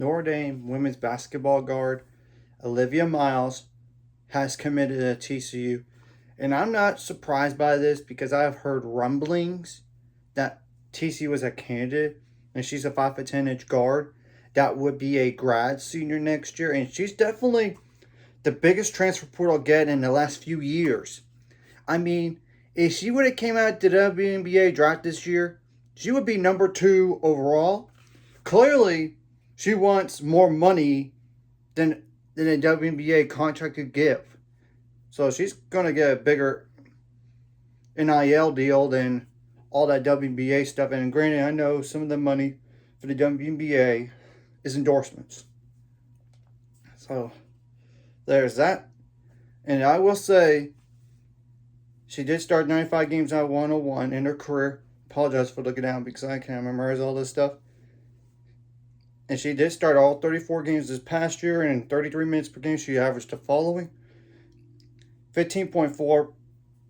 Notre Dame women's basketball guard Olivia Miles has committed to TCU. And I'm not surprised by this because I've heard rumblings that TCU is a candidate and she's a 5'10" guard that would be a grad senior next year. And she's definitely the biggest transfer portal get in the last few years. I mean, if she would have came out to the WNBA draft this year, she would be number 2 overall. Clearly, she wants more money than a WNBA contract could give. So she's going to get a bigger NIL deal than all that WNBA stuff. And granted, I know some of the money for the WNBA is endorsements. So there's that. And I will say, she did start 95 games out of 101 in her career. Apologize for looking down because I can't memorize all this stuff. And she did start all 34 games this past year, and 33 minutes per game she averaged the following: 15.4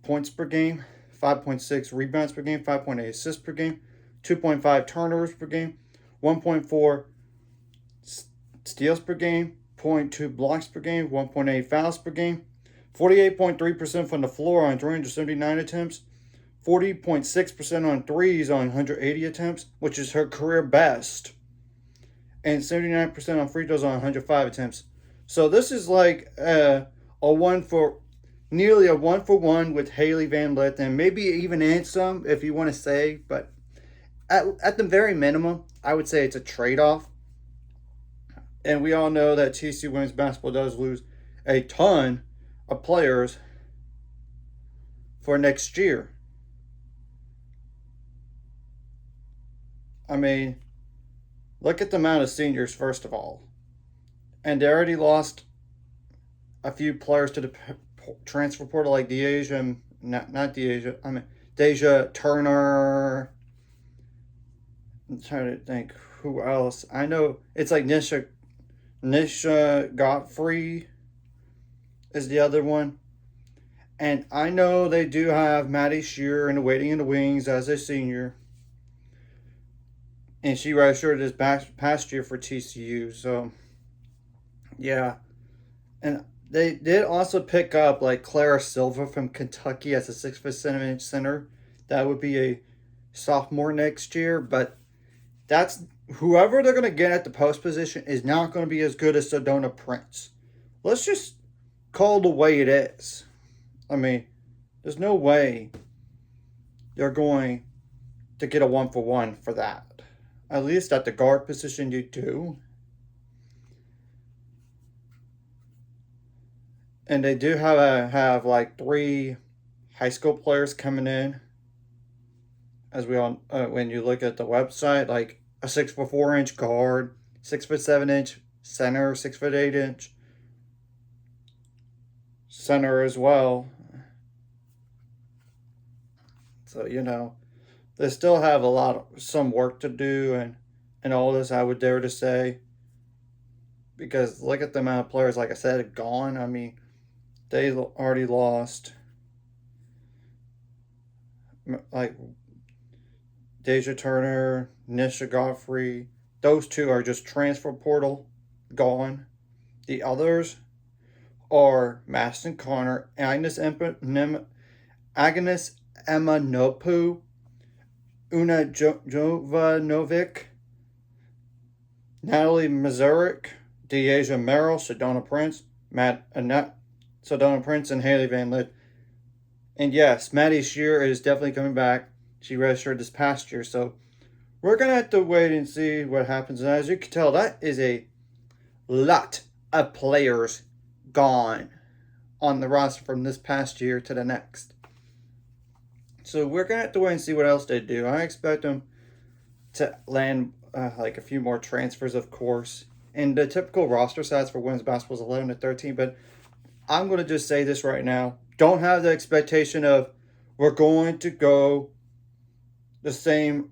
points per game, 5.6 rebounds per game, 5.8 assists per game, 2.5 turnovers per game, 1.4 steals per game, 0.2 blocks per game, 1.8 fouls per game, 48.3% from the floor on 379 attempts, 40.6% on threes on 180 attempts, which is her career best, and 79% on free throws on 105 attempts. So this is like nearly a 1-for-1 with Haley Van Lith, and maybe even add some if you want to say, but at the very minimum, I would say it's a trade-off. And we all know that TCU women's basketball does lose a ton of players for next year. I mean, look at the amount of seniors, first of all. And they already lost a few players to the transfer portal, like Deja Turner. I'm trying to think who else. I know it's like Nisha Godfrey is the other one. And I know they do have Maddie Shearer in the waiting in the wings as a senior. And she redshirted this past year for TCU. So, yeah. And they did also pick up like Clara Silva from Kentucky as a 6'7" center. That would be a sophomore next year. But that's whoever they're going to get at the post position is not going to be as good as Sedona Prince. Let's just call it the way it is. I mean, there's no way they're going to get a 1-for-1 for that. At least at the guard position, you do. And they do have like 3 high school players coming in. As we all, when you look at the website, like a 6'4" guard, 6'7" center, 6'8" center as well. So, you know, they still have some work to do and all this, I would dare to say. Because look at the amount of players, like I said, gone. I mean, they already lost like Deja Turner, Nisha Godfrey. Those 2 are just transfer portal gone. The others are Maston Connor, Agnes Emanopu, Una Jovanovic, Natalie Mazurik, Deja Merrill, Sedona Prince, Sedona Prince, and Haley Van Lith. And yes, Maddie Shearer is definitely coming back. She redshirted this past year, so we're going to have to wait and see what happens. And as you can tell, that is a lot of players gone on the roster from this past year to the next. So we're going to have to wait and see what else they do. I expect them to land like a few more transfers, of course. And the typical roster size for women's basketball is 11 to 13. But I'm going to just say this right now. Don't have the expectation of we're going to go the same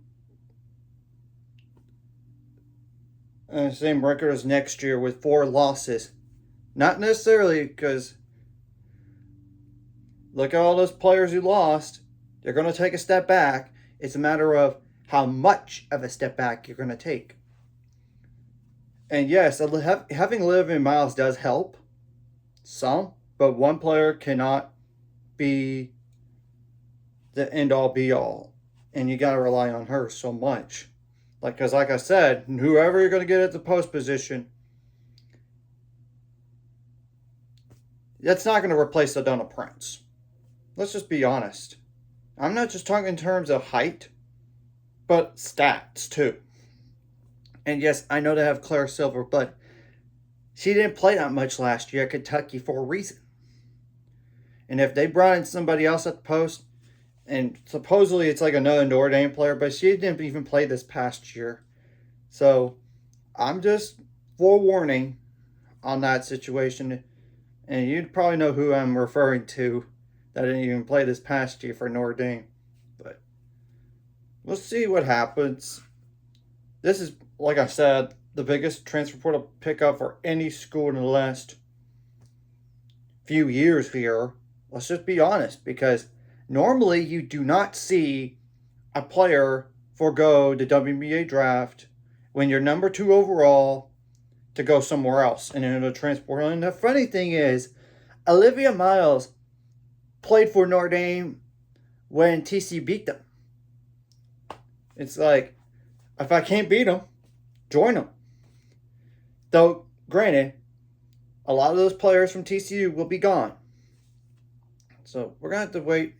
record as next year with 4 losses. Not necessarily, because look at all those players who lost. They're going to take a step back. It's a matter of how much of a step back you're going to take. And yes, having Olivia Miles does help some, but one player cannot be the end all be all. And you got to rely on her so much. Because like I said, whoever you're going to get at the post position, that's not going to replace Adona Prince. Let's just be honest. I'm not just talking in terms of height, but stats too. And yes, I know they have Claire Silver, but she didn't play that much last year at Kentucky for a reason. And if they brought in somebody else at the post, and supposedly it's like another Notre Dame player, but she didn't even play this past year. So I'm just forewarning on that situation. And you'd probably know who I'm referring to that didn't even play this past year for Notre Dame. But we'll see what happens. This is, like I said, the biggest transfer portal pickup for any school in the last few years here. Let's just be honest, because normally you do not see a player forego the WNBA draft when you're number 2 overall to go somewhere else and in a transfer portal. And the funny thing is, Olivia Miles played for Notre Dame when TCU beat them. It's like, if I can't beat them, join them. Though, granted, a lot of those players from TCU will be gone. So we're going to have to wait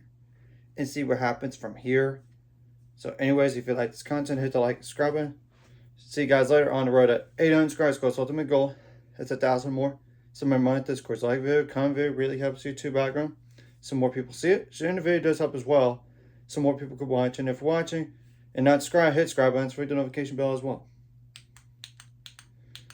and see what happens from here. So anyways, if you like this content, hit the like and subscribe button. See you guys later on the road at 800 subscribers. Goals ultimate goal. It's 1,000 more. Some of my money, this course like video, comment video really helps YouTube background. Some more people see it. Sharing the video does help as well. Some more people could watch. And if you're watching and not subscribe, hit subscribe button, so hit the notification bell as well.